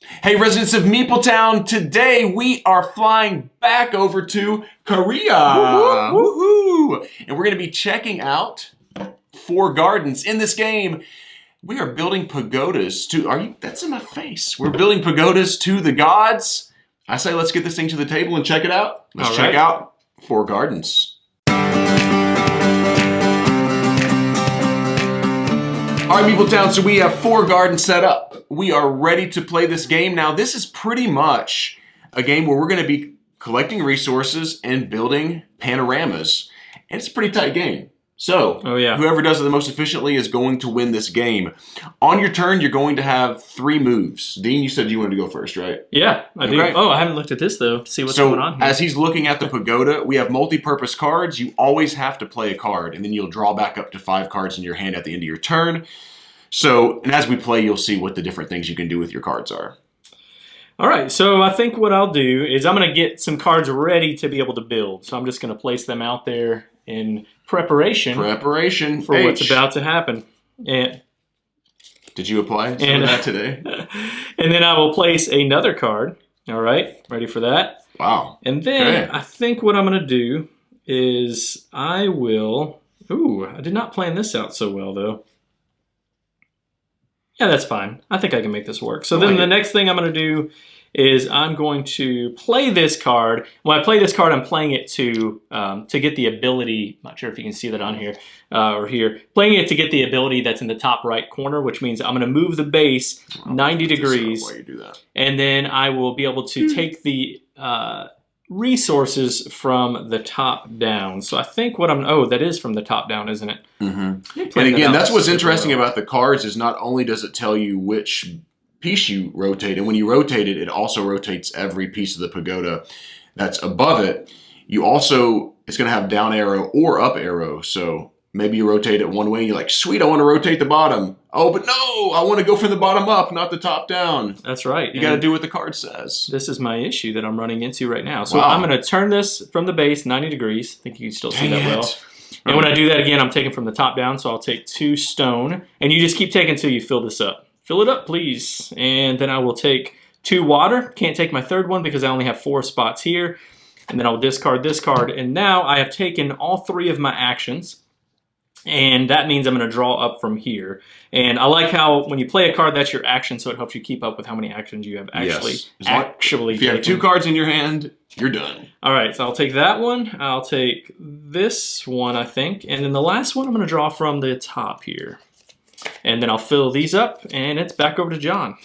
Hey, residents of Meepletown, today we are flying back over to Korea. Woohoo! And we're going to be checking out 4 gardens. In this game, we are building pagodas to, that's in my face. We're building pagodas to the gods. I say let's get this thing to the table and check it out. Let's check out 4 gardens. All right, Meepletown, so we have 4 gardens set up. We are ready to play this game. Now, this is pretty much a game where we're going to be collecting resources and building panoramas. And it's a pretty tight game. So, whoever does it the most efficiently is going to win this game. On your turn, you're going to have 3 moves. Dean, you said you wanted to go first, right? Yeah, I do. Oh, I haven't looked at this, though, to see what's going on here. As he's looking at the pagoda, we have multi-purpose cards. You always have to play a card, and then you'll draw back up to 5 cards in your hand at the end of your turn. So, and as we play, you'll see what the different things you can do with your cards are. All right, so I think what I'll do is I'm going to get some cards ready to be able to build. So I'm just going to place them out there in preparation for what's about to happen. And did you apply some of that today? And then I will place another card. All right, ready for that? Wow. And then I think what I'm going to do is I will... Ooh, I did not plan this out so well, though. Yeah, that's fine. I think I can make this work. So then the next thing I'm going to do is I'm going to play this card. When I play this card, I'm playing it to get the ability. Not sure if you can see that on here or here. Playing it to get the ability that's in the top right corner, which means I'm going to move the base 90 degrees. Why you do that. And then I will be able to take the resources from the top down. So I think what that is from the top down, isn't it? Mm-hmm. And again, that's what's interesting about the cards is not only does it tell you which piece you rotate, and when you rotate it, it also rotates every piece of the pagoda that's above it. You also, it's going to have down arrow or up arrow. So maybe you rotate it one way and you're like, sweet, I want to rotate the bottom. Oh, but no, I want to go from the bottom up, not the top down. That's right. You got to do what the card says. This is my issue that I'm running into right now. So I'm going to turn this from the base 90 degrees. I think you can still see that well. And when I do that again, I'm taking from the top down. So I'll take 2 stone. And you just keep taking until you fill this up. Fill it up, please. And then I will take 2 water. Can't take my 3rd one because I only have 4 spots here. And then I'll discard this card. And now I have taken all 3 of my actions. And that means I'm going to draw up from here. And I like how when you play a card, that's your action, so it helps you keep up with how many actions you have actually If you have 2 cards in your hand, you're done. All right, so I'll take that one. I'll take this one, I think. And then the last one I'm going to draw from the top here. And then I'll fill these up, and it's back over to John.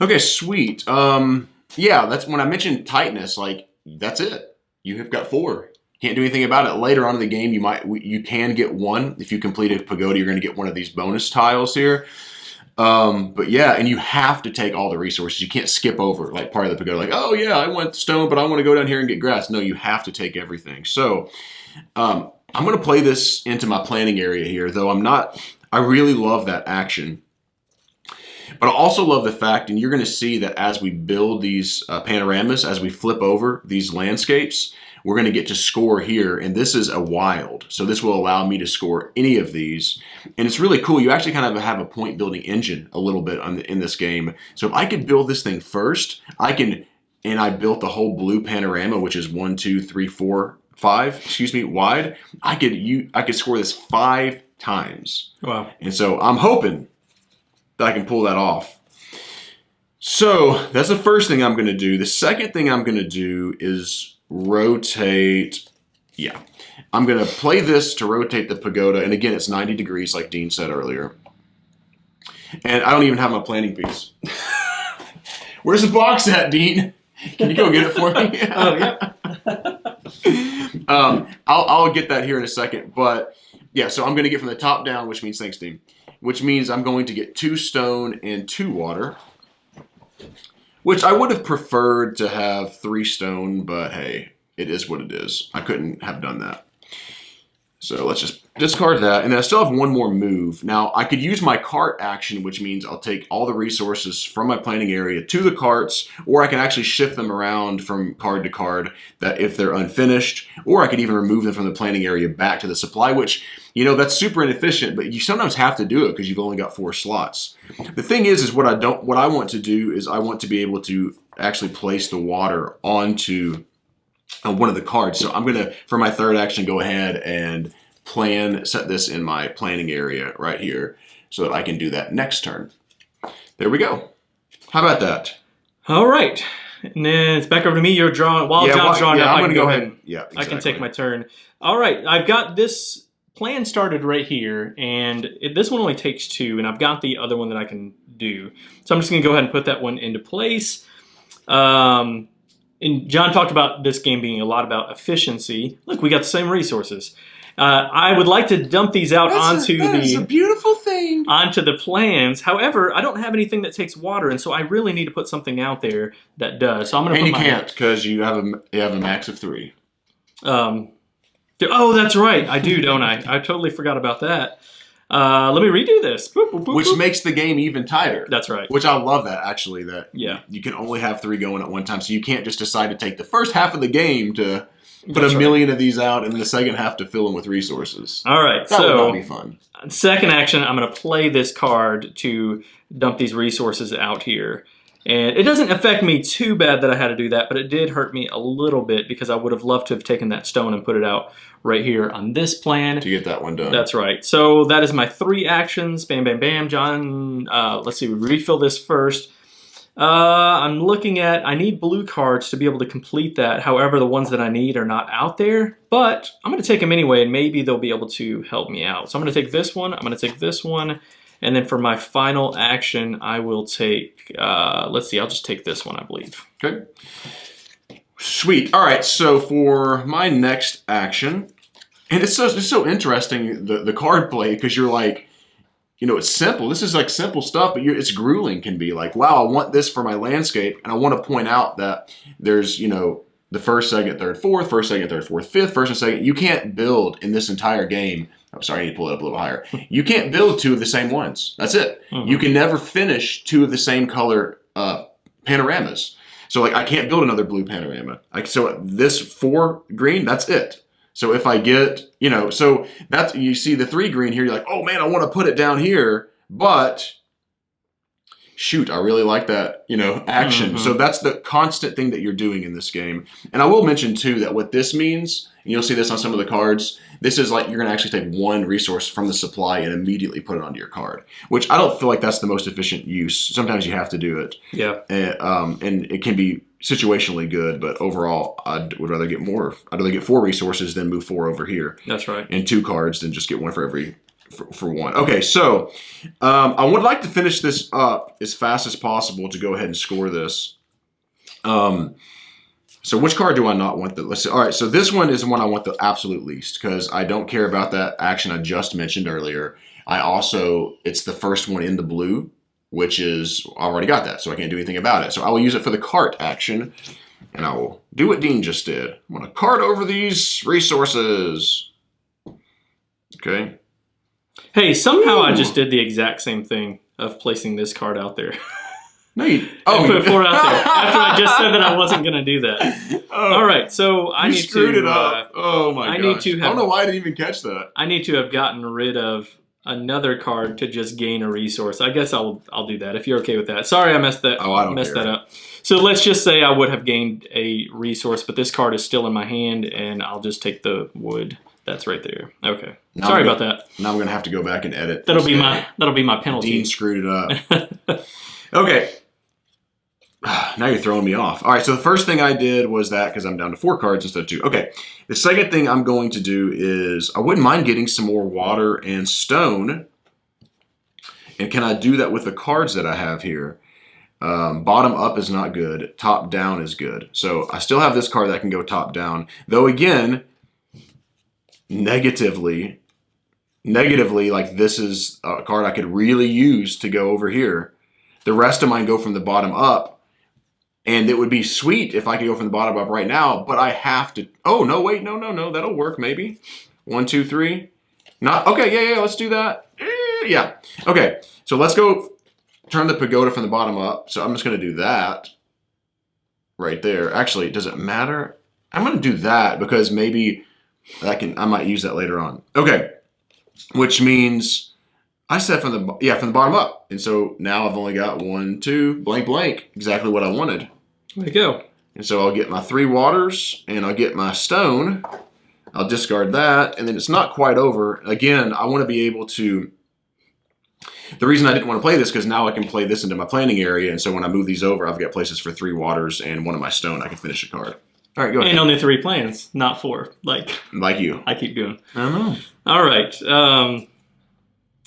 Okay, sweet. Yeah, that's when I mentioned tightness, like, that's it. You have got 4. Can't do anything about it. Later on in the game, you can get 1. If you complete a pagoda, you're going to get one of these bonus tiles here. But yeah, and you have to take all the resources. You can't skip over like part of the pagoda. Like, oh yeah, I want stone, but I want to go down here and get grass. No, you have to take everything. So I'm going to play this into my planning area here, though I really love that action. But I also love the fact, and you're going to see that as we build these panoramas, as we flip over these landscapes, we're going to get to score here, and this is a wild. So this will allow me to score any of these. And it's really cool. You actually kind of have a point building engine a little bit in this game. So if I could build this thing first, I built the whole blue panorama, which is 1, 2, 3, 4, 5, wide. I could score this 5 times. Wow. And so I'm hoping that I can pull that off. So that's the first thing I'm going to do. The second thing I'm going to do is rotate. Yeah, I'm going to play this to rotate the pagoda. And again, it's 90 degrees like Dean said earlier. And I don't even have my planning piece. Where's the box at, Dean? Can you go get it for me? Oh, yeah. I'll get that here in a second. But yeah, so I'm going to get from the top down, which means, thanks, Dean, which means I'm going to get 2 stone and 2 water. Which I would have preferred to have 3 stone, but hey, it is what it is. I couldn't have done that. So let's just discard that. And then I still have one more move. Now, I could use my cart action, which means I'll take all the resources from my planning area to the carts, or I can actually shift them around from card to card that if they're unfinished, or I could even remove them from the planning area back to the supply, which, you know, that's super inefficient, but you sometimes have to do it because you've only got 4 slots. The thing is what I want to do is I want to be able to actually place the water onto one of the cards. So I'm going to, for my third action, go ahead and set this in my planning area right here so that I can do that next turn. There we go. How about that? All right. And then it's back over to me. You're drawing. While John's drawing up, I'm going to go ahead. Yeah, exactly. I can take my turn. All right. I've got this plan started right here, and this one only takes 2, and I've got the other one that I can do. So I'm just going to go ahead and put that one into place. And John talked about this game being a lot about efficiency. Look, we got the same resources. I would like to dump these out onto a beautiful thing. Onto the plans. However, I don't have anything that takes water, and so I really need to put something out there that does. So I'm going to. And you can't because you have a max of 3. Oh, that's right. I do, don't I? I totally forgot about that. Let me redo this. Boop, boop, boop, which boop. makes the game even tighter. That's right. Which I love that, actually, that you can only have 3 going at one time. So you can't just decide to take the first half of the game to put a million of these out and the second half to fill them with resources. All right. That would not be fun. Second action, I'm going to play this card to dump these resources out here. And it doesn't affect me too bad that I had to do that, but it did hurt me a little bit because I would have loved to have taken that stone and put it out right here on this plan. To get that one done. That's right. So that is my 3 actions. Bam, bam, bam. John, let's see, we refill this first. I'm looking at, I need blue cards to be able to complete that. However, the ones that I need are not out there, but I'm going to take them anyway, and maybe they'll be able to help me out. So I'm going to take this one. I'm going to take this one. And then for my final action, I will take, let's see, I'll just take this one, I believe. Okay. Sweet. All right, so for my next action, and it's so interesting, the card play, because you're like, you know, it's simple. This is like simple stuff, but it's grueling can be. Like, wow, I want this for my landscape, and I want to point out that there's, you know, the first, second, third, fourth, first, second, third, fourth, fifth, first and second. You can't build in this entire game. I'm sorry, I need to pull it up a little higher. You can't build 2 of the same ones. That's it. You can never finish 2 of the same color panoramas. So, like, I can't build another blue panorama. So this 4 green, that's it. So if I get, you know, so that's, you see the 3 green here, you're like, oh man, I want to put it down here, but shoot, I really like that, you know, action. So that's the constant thing that you're doing in this game. And I will mention too that what this means, and you'll see this on some of the cards, this is like you're going to actually take 1 resource from the supply and immediately put it onto your card, which I don't feel like that's the most efficient use. Sometimes you have to do it. Yeah. And it can be situationally good, but overall, I would rather get more. I'd rather get 4 resources than move 4 over here. That's right. And 2 cards than just get 1 for every for 1. Okay, so I would like to finish this up as fast as possible to go ahead and score this. So which card do I not want? Let's see. All right, so this one is the one I want the absolute least because I don't care about that action I just mentioned earlier. It's the first one in the blue, which is, I already got that, so I can't do anything about it. So I will use it for the cart action, and I will do what Dean just did. I'm going to cart over these resources. Okay. Hey, somehow I just did the exact same thing of placing this card out there. No, you... Oh, put 4 out there after I just said that I wasn't going to do that. All right, so I need to... You screwed it up. Oh, my gosh. I don't know why I didn't even catch that. I need to have gotten rid of another card to just gain a resource. I guess I'll do that if you're okay with that. Sorry I messed that up. So let's just say I would have gained a resource, but this card is still in my hand, and I'll just take the wood. That's right there. Okay. Sorry about that. Now I'm going to have to go back and edit. That'll be my penalty. Dean screwed it up. Okay. Now you're throwing me off. All right, so the first thing I did was that because I'm down to 4 cards instead of 2. Okay, the second thing I'm going to do is I wouldn't mind getting some more water and stone. And can I do that with the cards that I have here? Bottom up is not good. Top down is good. So I still have this card that can go top down. Though again, negatively, like this is a card I could really use to go over here. The rest of mine go from the bottom up. And it would be sweet if I could go from the bottom up right now, but I have to... Oh, no, wait, no, that'll work maybe. 1, 2, 3. Not okay. Yeah. Let's do that. Yeah. Okay. So let's go turn the pagoda from the bottom up. So I'm just going to do that right there. Actually, does it matter? I'm going to do that because maybe I might use that later on. Okay. Which means I said from the bottom up. And so now I've only got 1, 2, blank, blank. Exactly what I wanted. Way to go. And so I'll get my 3 waters and I'll get my stone. I'll discard that. And then it's not quite over. Again, I want to be able to... The reason I didn't want to play this because now I can play this into my planning area. And so when I move these over, I've got places for 3 waters and 1 of my stone. I can finish a card. All right, go ahead. And only 3 plans, not 4. Like you. I keep doing. I don't know. All right.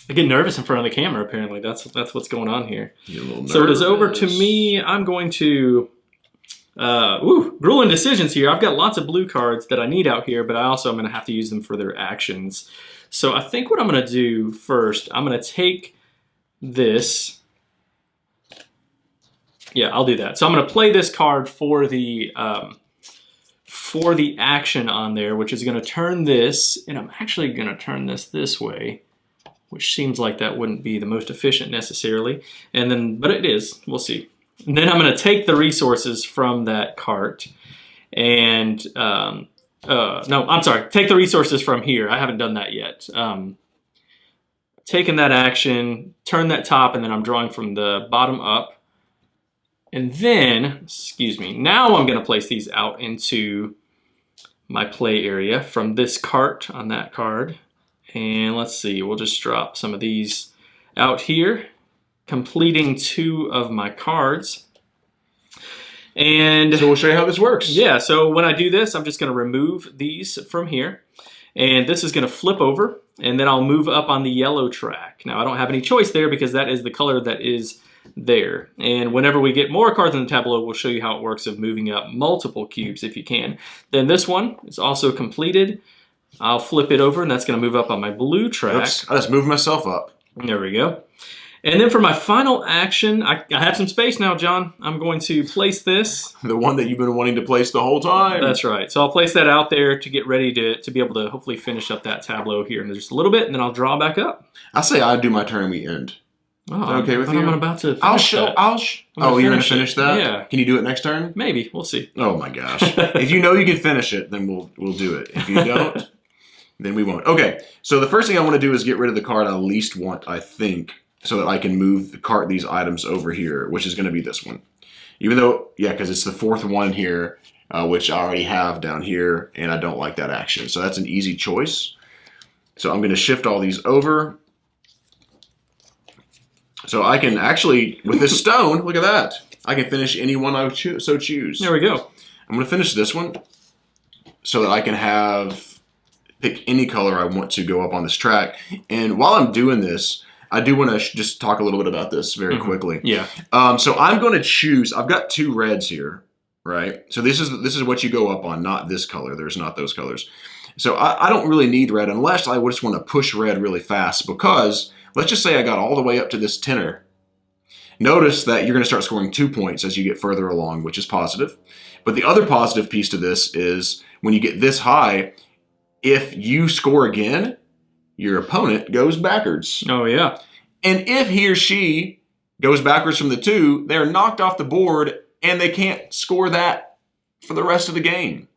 I get nervous in front of the camera, apparently. That's what's going on here. You're a little nervous. So it is over to me. I'm going to... grueling decisions here. I've got lots of blue cards that I need out here, but I also am going to have to use them for their actions. So I think what I'm going to do first, I'm going to take this. Yeah, I'll do that. So I'm going to play this card for the action on there, which is going to turn this, and I'm actually going to turn this way, which seems like that wouldn't be the most efficient necessarily. And then, but it is. We'll see. And then I'm going to take the resources from that cart and, no, I'm sorry, take the resources from here. I haven't done that yet. Taking that action, turn that top, and then I'm drawing from the bottom up. And then, excuse me, now I'm going to place these out into my play area from this cart on that card. And let's see, we'll just drop some of these out here, completing 2 of my cards. And so we'll show you how this works. Yeah, so when I do this, I'm just going to remove these from here. And this is going to flip over, and then I'll move up on the yellow track. Now, I don't have any choice there because that is the color that is there. And whenever we get more cards in the tableau, we'll show you how it works of moving up multiple cubes if you can. Then this one is also completed. I'll flip it over, and that's going to move up on my blue track. Oops, I just moved myself up. There we go. And then for my final action, I have some space now, John. I'm going to place this. The one that you've been wanting to place the whole time. That's right. So I'll place that out there to get ready to be able to hopefully finish up that tableau here in just a little bit, and then I'll draw back up. I say I do my turn and we end. Oh, is that okay with you? I'm about to finish that. You're going to finish that? Yeah. Can you do it next turn? Maybe. We'll see. Oh, my gosh. If you know you can finish it, then we'll do it. If you don't, then we won't. Okay, so the first thing I want to do is get rid of the card I least want, I think, so that I can cart these items over here, which is going to be this one. Even though, yeah, because it's the 4th one here, which I already have down here, and I don't like that action. So that's an easy choice. So I'm going to shift all these over. So I can actually, with this stone, look at that. I can finish any one I so choose. There we go. I'm going to finish this one so that I can pick any color I want to go up on this track. And while I'm doing this, I do want to just talk a little bit about this very quickly. Yeah. So I'm going to choose, I've got 2 reds here, right? So this is what you go up on, not this color. There's not those colors. So I don't really need red unless I just want to push red really fast because let's just say I got all the way up to this tenor. Notice that you're going to start scoring 2 points as you get further along, which is positive. But the other positive piece to this is when you get this high, if you score again, your opponent goes backwards. Oh, yeah. And if he or she goes backwards from the 2, they're knocked off the board and they can't score that for the rest of the game.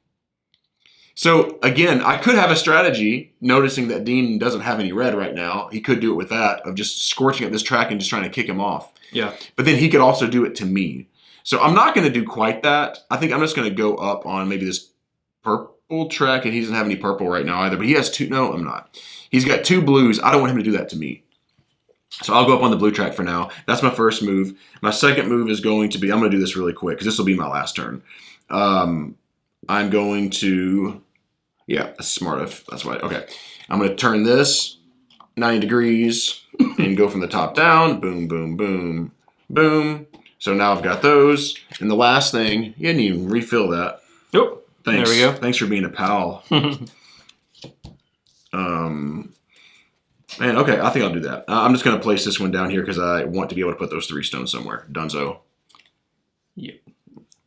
So again, I could have a strategy, noticing that Dean doesn't have any red right now. He could do it with that, of just scorching up this track and just trying to kick him off. Yeah. But then he could also do it to me. So I'm not going to do quite that. I think I'm just going to go up on maybe this purple track, and he doesn't have any purple right now either. But he has 2. No, I'm not. He's got 2 blues. I don't want him to do that to me. So I'll go up on the blue track for now. That's my first move. My second move is going to be, I'm going to do this really quick because this will be my last turn. I'm going to... Yeah, that's smart. That's why. Okay. I'm going to turn this 90 degrees and go from the top down. Boom, boom, boom, boom. So now I've got those. And the last thing, you didn't even refill that. Nope. Thanks. There we go. Thanks for being a pal. Man, okay, I think I'll do that. I'm just going to place this one down here because I want to be able to put those 3 stones somewhere. Dunzo. Yep.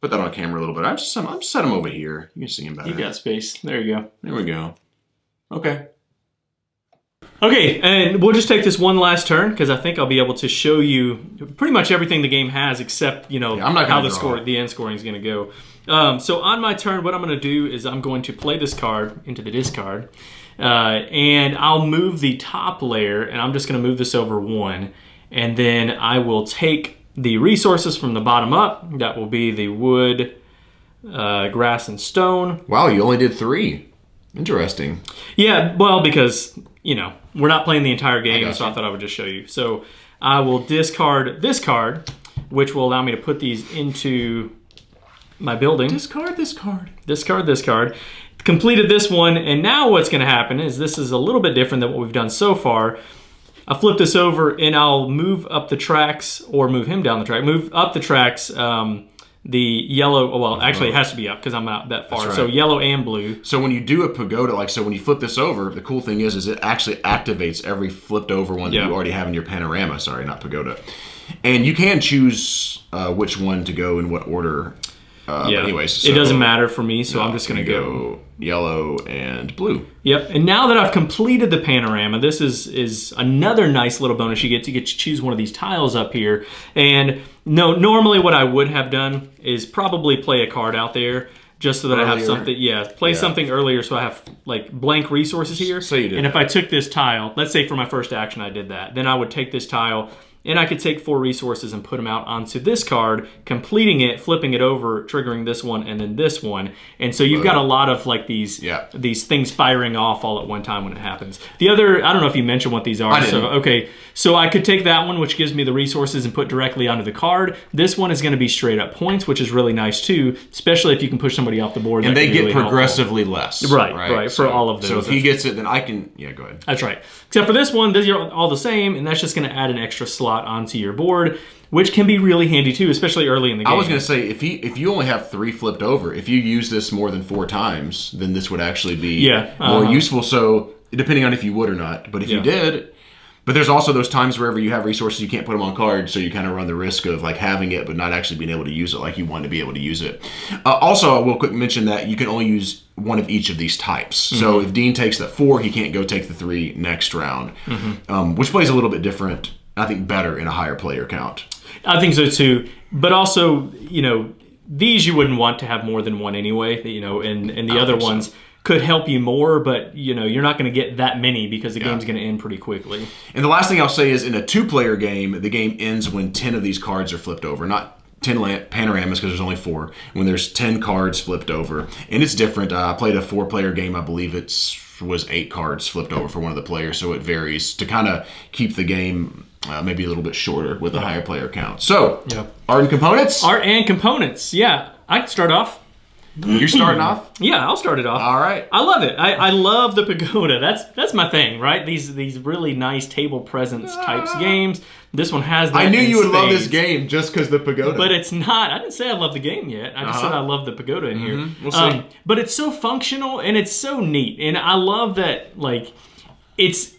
Put that on camera a little bit. I'm just set him over here. You can see him better. You got space. There you go. There we go. Okay. Okay, and we'll just take this one last turn because I think I'll be able to show you pretty much everything the game has, except how the end scoring is going to go. So on my turn, what I'm going to do is I'm going to play this card into the discard, and I'll move the top layer, and I'm just going to move this over 1, and then I will take the resources from the bottom up. That will be the wood, grass, and stone. Wow, you only did 3. Interesting. Yeah, well, because we're not playing the entire game, so I thought I would just show you. So I will discard this card, which will allow me to put these into my building. Discard this card. Discard this card. Completed this one, and now what's going to happen is this is a little bit different than what we've done so far. I'll flip this over, and I'll move up the tracks, or move him down the track. Move up the tracks, the yellow, well, actually it has to be up because I'm not that far. Right. So yellow and blue. So when you do a pagoda, so when you flip this over, the cool thing is it actually activates every flipped over one that you already have in your panorama. Sorry, not pagoda. And you can choose which one to go in what order. But anyways, so it doesn't matter for me, so I'm just going to go yellow and blue. Yep. And now that I've completed the panorama, this is another nice little bonus you get to choose one of these tiles up here. And normally what I would have done is probably play a card out there just so that I have something. Play something earlier so I have like blank resources here. So you did. And if I took this tile, let's say for my first action I did that, then I would take this tile. And I could take 4 resources and put them out onto this card, completing it, flipping it over, triggering this one, and then this one. And so you've got a lot of like these things firing off all at one time when it happens. The other, I don't know if you mentioned what these are. I didn't. So I could take that one, which gives me the resources, and put directly onto the card. This one is going to be straight up points, which is really nice too, especially if you can push somebody off the board. And they get progressively less. Right, for all of those. So if he gets it, then I can, go ahead. That's right. Except for this one, these are all the same, and that's just going to add an extra slot onto your board, which can be really handy too, especially early in the game. I was going to say, if you only have 3 flipped over, if you use this more than 4 times, then this would actually be more useful. So depending on if you would or not, but if you did, but there's also those times wherever you have resources, you can't put them on cards, so you kind of run the risk of like having it but not actually being able to use it like you want to be able to use it. Also, I will quick mention that you can only use one of each of these types. Mm-hmm. So if Dean takes that 4, he can't go take the 3 next round, which plays a little bit different. I think better in a higher player count. I think so too. But also, these you wouldn't want to have more than one anyway, and the other ones could help you more, but you're not going to get that many because the game's going to end pretty quickly. And the last thing I'll say is in a 2-player game, the game ends when 10 of these cards are flipped over. Not 10 panoramas because there's only 4. When there's 10 cards flipped over. And it's different. I played a 4-player game. I believe was 8 cards flipped over for one of the players, so it varies to kind of keep the game maybe a little bit shorter with a higher player count. So, art and components? Art and components, yeah. I can start off. You're starting off? Yeah, I'll start it off. All right. I love it. I love the pagoda. That's my thing, right? These really nice table presence types games. This one has that. I knew you would love this game just because the pagoda. But it's not. I didn't say I love the game yet. I just said I love the pagoda in here. We'll see. But it's so functional and it's so neat. And I love that, it's...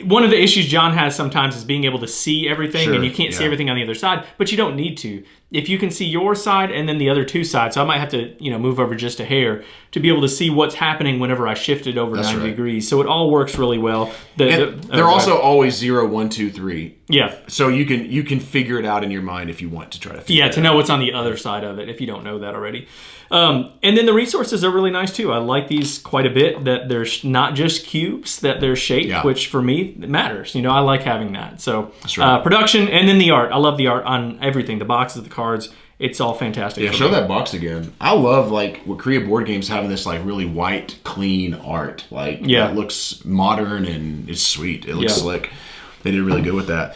One of the issues John has sometimes is being able to see everything, and you can't see everything on the other side, but you don't need to. If you can see your side and then the other 2 sides, so I might have to move over just a hair to be able to see what's happening whenever I shift it over 90 degrees. So it all works really well. They're also always 0, 1, 2, 3. Yeah. So you can figure it out in your mind if you want to try to figure it out. To know what's on the other side of it if you don't know that already. And then the resources are really nice too. I like these quite a bit, that they're not just cubes, that they're shaped, which for me matters. I like having that. So that's right. Production, and then the art. I love the art on everything. The boxes, the cards. It's all fantastic. Yeah, show that box again. I love with Korea Boardgames having this really white, clean art. That looks modern and it's sweet. It looks slick. They did really good with that.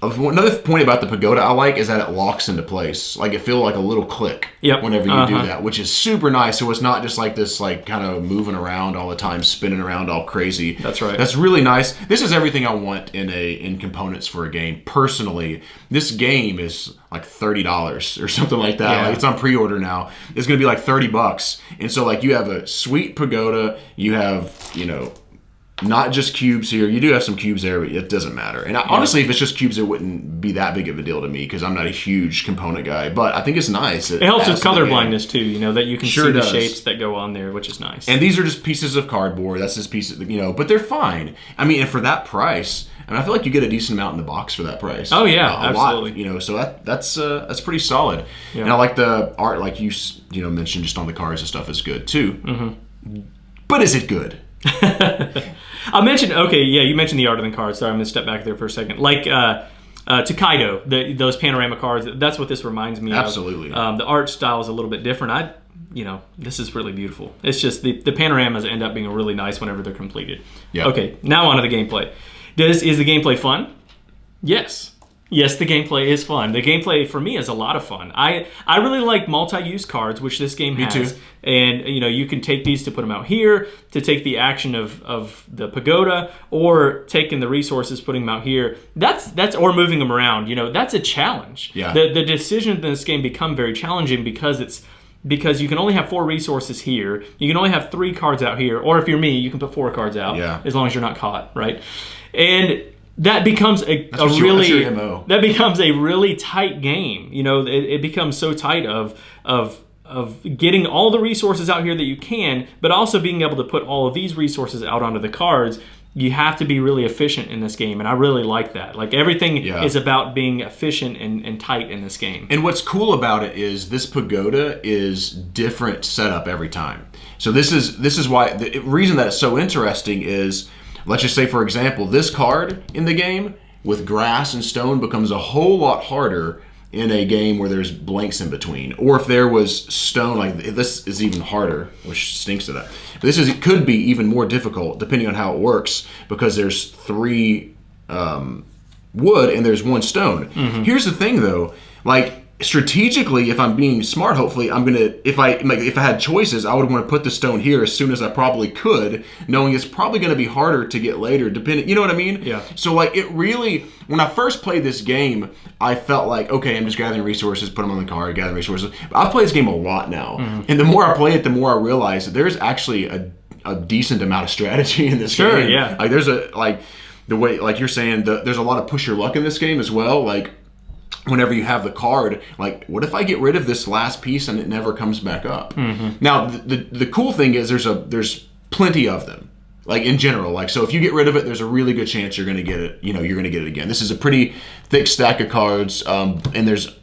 Another point about the pagoda I like is that it locks into place. It feels like a little click whenever you do that, which is super nice. So it's not just this kind of moving around all the time, spinning around all crazy. That's right. That's really nice. This is everything I want in components for a game. Personally, this game is $30 or something like that. Yeah. It's on pre-order now. It's going to be $30. And so you have a sweet pagoda. You have, Not just cubes here. You do have some cubes there, but it doesn't matter. And honestly, if it's just cubes, it wouldn't be that big of a deal to me because I'm not a huge component guy. But I think it's nice. It helps with color blindness too, you know, that you can Sure see the does. shapes that go on there, which is nice. And these are just pieces of cardboard. That's just pieces, you know, but they're fine. I mean, and for that price, I mean, I feel like you get a decent amount in the box for that price. Oh yeah, a absolutely. lot, you know, so that's pretty solid. Yeah. And I like the art, like you mentioned, just on the cards and stuff is good too. Mm-hmm. But is it good? I mentioned, you mentioned the art of the cards. Sorry, I'm going to step back there for a second. Like Tokaido, those panorama cards, that's what this reminds me Absolutely. of. The art style is a little bit different. This is really beautiful. It's just the panoramas end up being really nice whenever they're completed. Yeah. Okay, now on to the gameplay. Is the gameplay fun? Yes. Yes, the gameplay is fun. The gameplay for me is a lot of fun. I really like multi-use cards, which this game has. Me too. And you can take these to put them out here, to take the action of the pagoda, or taking the resources, putting them out here. That's or moving them around. That's a challenge. Yeah. The decisions in this game become very challenging because you can only have 4 resources here. You can only have 3 cards out here, or if you're me, you can put 4 cards out. Yeah. As long as you're not caught, right? And that becomes a really tight game. It becomes so tight of getting all the resources out here that you can, but also being able to put all of these resources out onto the cards. You have to be really efficient in this game, and I really like that. Like everything is about being efficient and tight in this game. And what's cool about it is this pagoda is different setup every time. So this is why the reason that it's so interesting is, let's just say, for example, this card in the game with grass and stone becomes a whole lot harder in a game where there's blanks in between. Or if there was stone, like this is even harder, which stinks to that. But it could be even more difficult depending on how it works because there's 3 wood and there's 1 stone. Mm-hmm. Here's the thing though, like strategically, if I'm being smart, hopefully I'm gonna, if I had choices, I would want to put the stone here as soon as I probably could, knowing it's probably going to be harder to get later, depending, you know what I mean? Yeah. So like it really, when I first played this game, I felt like, okay, I'm just gathering resources, put them on the card, gathering resources. But I've played this game a lot now, and the more I play it, the more I realize that there's actually a decent amount of strategy in this game. Sure, yeah. Like there's the way, like you're saying, there's a lot of push your luck in this game as well. Like whenever you have the card, like, what if I get rid of this last piece and it never comes back up? Mm-hmm. Now, the cool thing is there's plenty of them, like in general. Like, so if you get rid of it, there's a really good chance you're going to get it. You're going to get it again. This is a pretty thick stack of cards, and there's,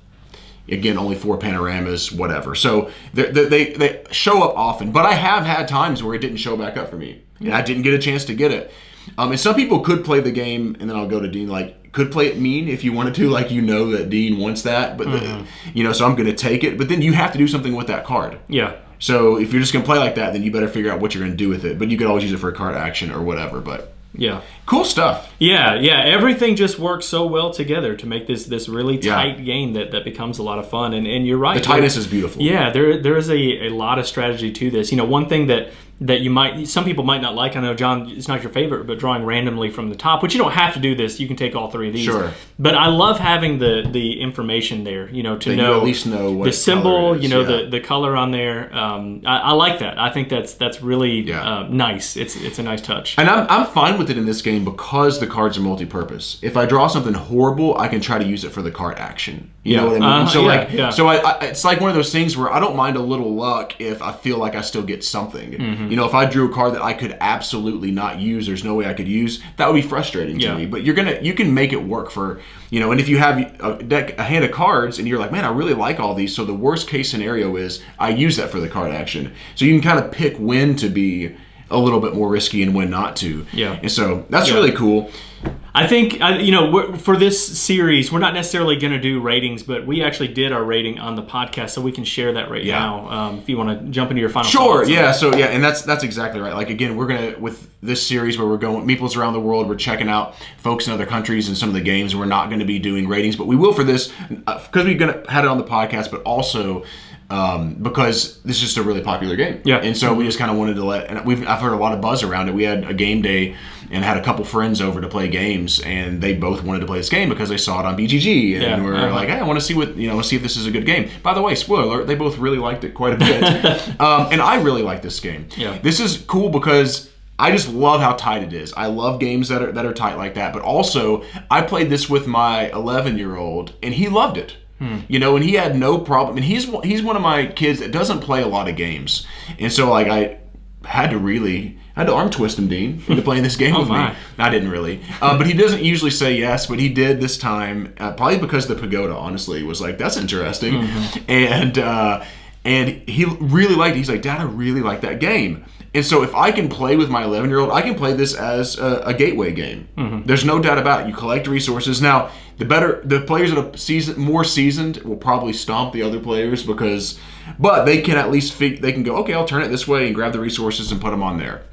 again, only 4 panoramas, whatever. So they show up often, but I have had times where it didn't show back up for me, and I didn't get a chance to get it. And some people could play the game, and then I'll go to Dean, like, could play it mean if you wanted to, like, that Dean wants that, but so I'm going to take it. But then you have to do something with that card. Yeah. So if you're just going to play like that, then you better figure out what you're going to do with it. But you could always use it for a card action or whatever. But yeah, cool stuff. Yeah. Everything just works so well together to make this really tight game that becomes a lot of fun. And you're right. The tightness is beautiful. Yeah, there is a lot of strategy to this. One thing that some people might not like. I know, John, it's not your favorite, but drawing randomly from the top, which you don't have to do this. You can take all 3 of these. Sure. But I love having the information there, to know. You at least know what the symbol, is, the color on there. I like that. I think that's really nice. It's a nice touch. And I'm fine with it in this game because the cards are multi-purpose. If I draw something horrible, I can try to use it for the card action. You know what I mean? So it's like one of those things where I don't mind a little luck if I feel like I still get something. Mm-hmm. If I drew a card that I could absolutely not use, there's no way I could use, that would be frustrating to me. But you can make it work for, and if you have a hand of cards and you're like, man, I really like all these, so the worst case scenario is I use that for the card action. So you can kind of pick when to be a little bit more risky and when not to. Yeah. And so that's really cool. I think, for this series, we're not necessarily going to do ratings, but we actually did our rating on the podcast, so we can share that now if you want to jump into your final thoughts. Sure, and that's exactly right. Like, again, we're going to, with this series where we're going, Meeples around the world, we're checking out folks in other countries and some of the games, and we're not going to be doing ratings, but we will for this, because we've had it on the podcast, but also because this is just a really popular game. Yeah. And so we just kind of wanted to I've heard a lot of buzz around it. We had a game day and had a couple friends over to play games, and they both wanted to play this game because they saw it on BGG, and we're like, hey, I want to see see if this is a good game. By the way, spoiler alert, they both really liked it quite a bit. And I really like this game. Yeah. This is cool because I just love how tight it is. I love games that are tight like that. But also, I played this with my 11-year-old, and he loved it. You know, and he had no problem. And he's one of my kids that doesn't play a lot of games, and so like I had to arm twist him, Dean, into playing this game with me. I didn't really, but he doesn't usually say yes, but he did this time. Probably because the pagoda, honestly, was like, that's interesting, and he really liked it. He's like, Dad, I really like that game. And so if I can play with my 11-year-old, I can play this as a gateway game. There's no doubt about it. You collect resources. Now, the players that are more seasoned will probably stomp the other players but they can at least they can go, okay, I'll turn it this way and grab the resources and put them on there.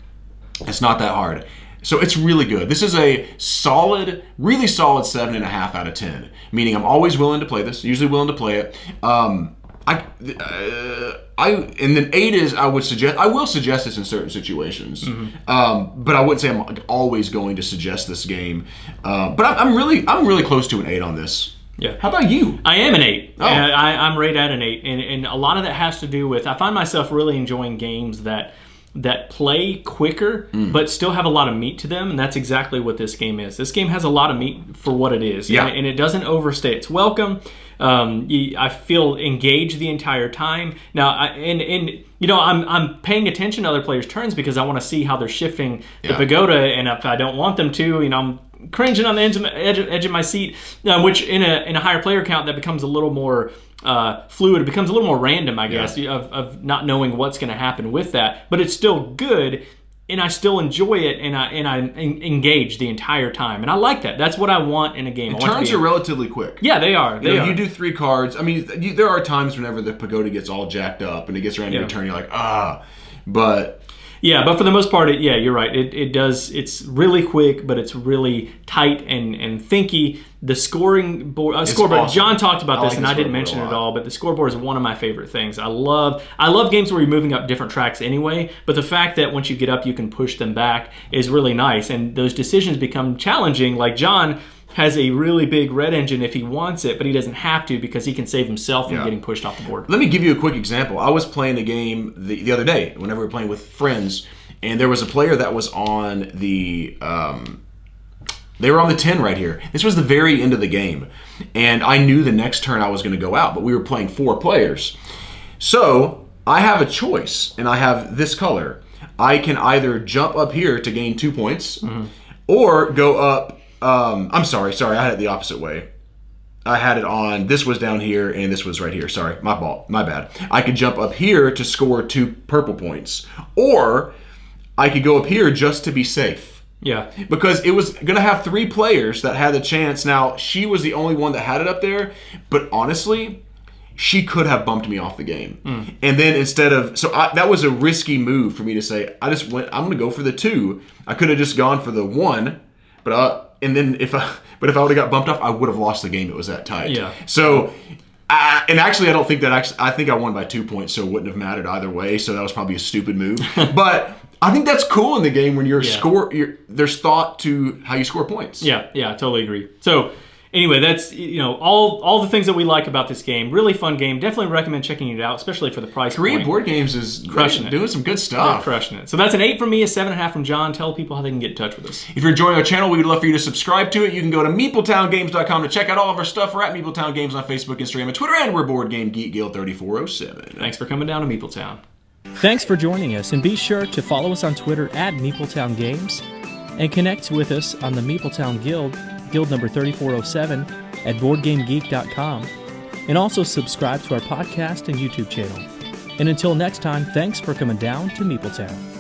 It's not that hard. So it's really good. This is a solid, really solid 7.5 out of 10. Meaning I'm always willing to play this. Usually willing to play it. And then 8 is I will suggest this in certain situations, but I wouldn't say I'm always going to suggest this game. But I'm really close to an 8 on this. Yeah. How about you? I am an 8. Oh. I'm right at an 8, and a lot of that has to do with I find myself really enjoying games that play quicker but still have a lot of meat to them, and that's exactly what this game is. This game has a lot of meat for what it is, and it doesn't overstay its welcome. I feel engaged the entire time. Now, I'm paying attention to other players' turns because I want to see how they're shifting the pagoda, and if I don't want them to, I'm cringing on the edge of my seat, which in a higher player count that becomes a little more fluid. It becomes a little more random, I guess, of not knowing what's going to happen with that. But it's still good, and I still enjoy it, and I engage the entire time, and I like that. That's what I want in a game. Turns are relatively quick. Yeah, they are. You do 3 cards. I mean, there are times whenever the pagoda gets all jacked up and it gets around your turn, you're like, but. Yeah, but for the most part, you're right. It does. It's really quick, but it's really tight and thinky. The scoreboard. John talked about this, and I didn't mention it at all. But the scoreboard is one of my favorite things. I love games where you're moving up different tracks anyway. But the fact that once you get up, you can push them back is really nice. And those decisions become challenging. Like John has a really big red engine if he wants it, but he doesn't have to because he can save himself from getting pushed off the board. Let me give you a quick example. I was playing a game the other day whenever we were playing with friends, and there was a player that was on the they were on the 10 right here. This was the very end of the game, and I knew the next turn I was going to go out, but we were playing 4 players. So I have a choice, and I have this color. I can either jump up here to gain 2 points, or go up. I'm sorry, I had it the opposite way. I had it on, this was down here and this was right here. Sorry, my bad. I could jump up here to score 2 purple points. Or I could go up here just to be safe. Yeah. Because it was going to have 3 players that had the chance. Now, she was the only one that had it up there, but honestly, she could have bumped me off the game. And then that was a risky move for me to say, I'm going to go for the 2. I could have just gone for the 1, but if I would have got bumped off, I would have lost the game. It was that tight. Yeah. So, and actually, I don't think that I think I won by 2 points, so it wouldn't have mattered either way. So that was probably a stupid move. But I think that's cool in the game when there's thought to how you score points. Yeah, I totally agree. So anyway, that's all the things that we like about this game. Really fun game. Definitely recommend checking it out, especially for the price point. Korea Boardgames is crushing it, doing some good stuff. They're crushing it. So that's an 8 from me, a 7.5 from John. Tell people how they can get in touch with us. If you're enjoying our channel, we would love for you to subscribe to it. You can go to meepletowngames.com to check out all of our stuff. We're at Meepletown Games on Facebook, Instagram, and Twitter, and we're Board Game Geek Guild 3407. Thanks for coming down to Meepletown. Thanks for joining us, and be sure to follow us on Twitter at Meepletown Games, and connect with us on the Meepletown Guild number 3407, at BoardGameGeek.com, and also subscribe to our podcast and YouTube channel. And until next time, thanks for coming down to Meepletown.